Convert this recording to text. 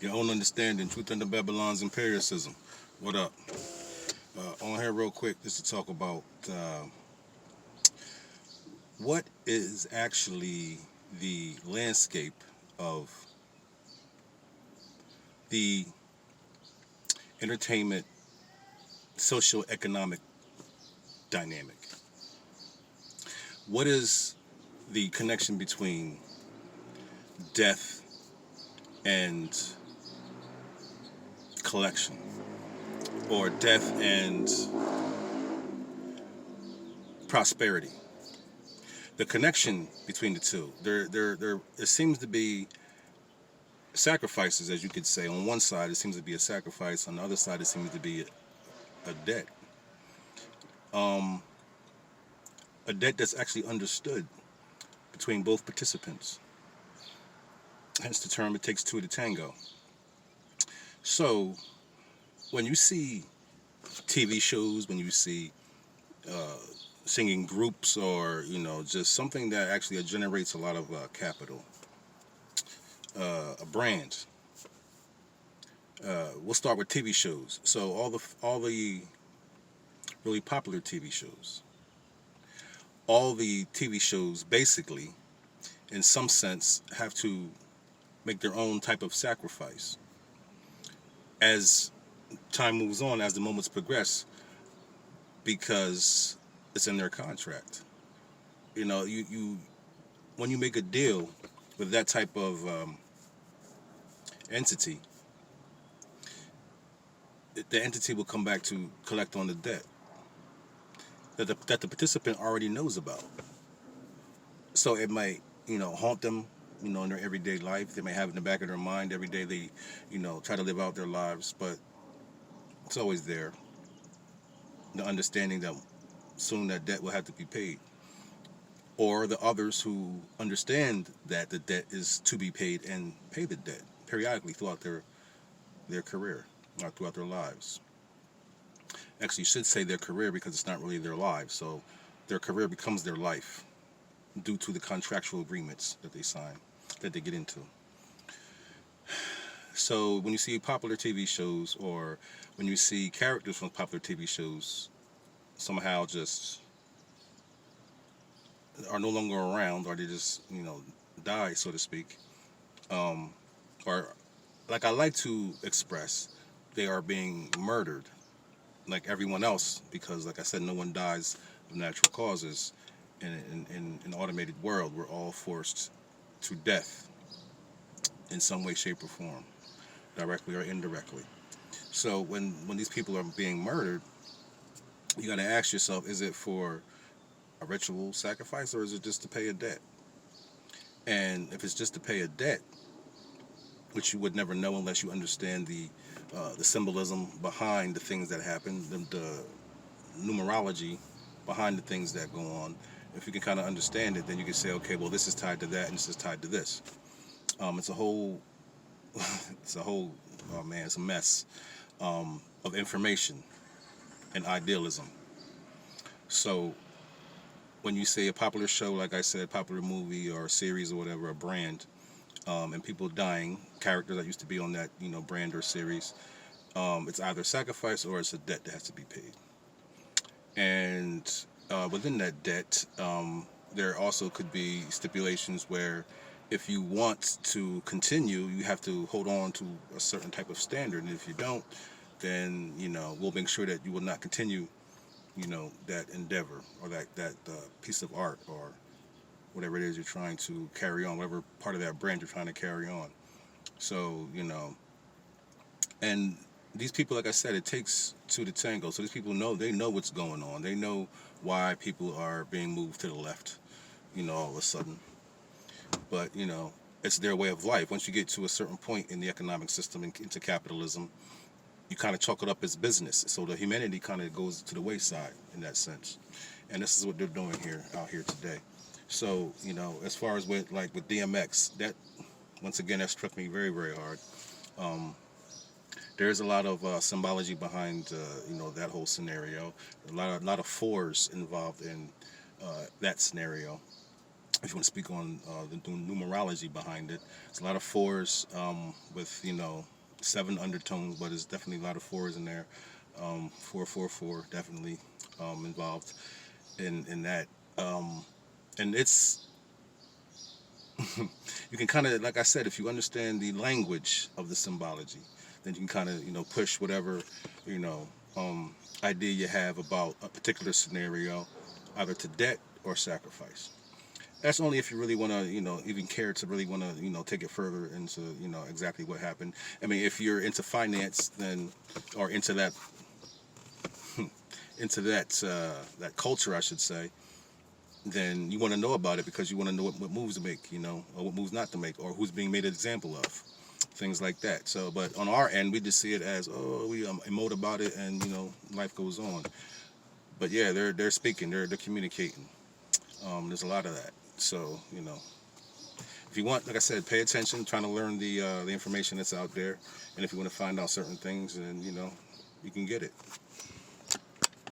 Your own understanding, truth under Babylon's empiricism. What up? On here real quick, just to talk about what is actually the landscape of the entertainment socio-economic dynamic. What is the connection between death and collection, or death and prosperity? The connection between the two. There. It seems to be sacrifices, as you could say. On one side, it seems to be a sacrifice. On the other side, it seems to be a debt. Um, a debt that's actually understood between both participants. Hence the term "it takes two to tango." So when you see TV shows, when you see uh, singing groups, or just something that actually generates a lot of capital, a brand. We'll start with TV shows. So all the really popular TV shows, all the TV shows basically, in some sense, have to make their own type of sacrifice as time moves on, as the moments progress, because it's in their contract. You when you make a deal with that type of entity, the entity will come back to collect on the debt that the participant already knows about. So it might, haunt them, in their everyday life. They may have it in the back of their mind every day they, try to live out their lives, but it's always there. The understanding that soon that debt will have to be paid. Or the others who understand that the debt is to be paid and pay the debt periodically throughout their career, or throughout their lives. Actually, you should say their career, because it's not really their lives. So their career becomes their life due to the contractual agreements that they sign, that they get into. So when you see popular TV shows, or when you see characters from popular TV shows somehow just are no longer around, or they just, die, so to speak, um, or like I like to express, they are being murdered like everyone else, because, like I said, no one dies of natural causes. In an automated world, we're all forced to death in some way, shape, or form, directly or indirectly. So when these people are being murdered, you got to ask yourself: is it for a ritual sacrifice, or is it just to pay a debt? And if it's just to pay a debt, which you would never know unless you understand the symbolism behind the things that happen, the numerology behind the things that go on. If you can kind of understand it, then you can say, okay, well, this is tied to that, and this is tied to this. It's a whole, it's a whole, oh man, it's a mess of information and idealism. So when you say a popular show, like I said, popular movie or series or whatever, a brand, and people dying, characters that used to be on that, brand or series, it's either sacrifice or it's a debt that has to be paid. And within that debt, there also could be stipulations where, if you want to continue, you have to hold on to a certain type of standard, and if you don't, then we'll make sure that you will not continue, that endeavor, or that piece of art, or whatever it is you're trying to carry on, whatever part of that brand you're trying to carry on. So and these people, like I said, it takes two to tango. So these people they know what's going on. They know why people are being moved to the left, all of a sudden. But it's their way of life. Once you get to a certain point in the economic system, into capitalism, you kind of chalk it up as business. So the humanity kind of goes to the wayside in that sense. And this is what they're doing here out here today. So as far as with DMX, that once again that struck me very, very hard. Um, there's a lot of symbology behind that whole scenario. A lot of fours involved in that scenario. if you want to speak on the numerology behind it, it's a lot of fours with, you know, seven undertones, but it's definitely a lot of fours in there. 444 definitely involved in that. And it's you can kind of, like I said, if you understand the language of the symbology, then you can kind of, you know, push whatever, you know, idea you have about a particular scenario, either to debt or sacrifice. That's only if you really want to, you know, even care to really want to, you know, take it further into, you know, exactly what happened. I mean, if you're into finance, then, or into that culture, I should say, then you want to know about it because you want to know what moves to make, you know, or what moves not to make, or who's being made an example of, things like that. So, but on our end, we just see it as, oh, we emote about it, and you know, life goes on. But yeah, they're speaking, they're communicating. There's a lot of that. So you know, if you want, like I said, pay attention, trying to learn the information that's out there, and if you want to find out certain things, then you know, you can get it.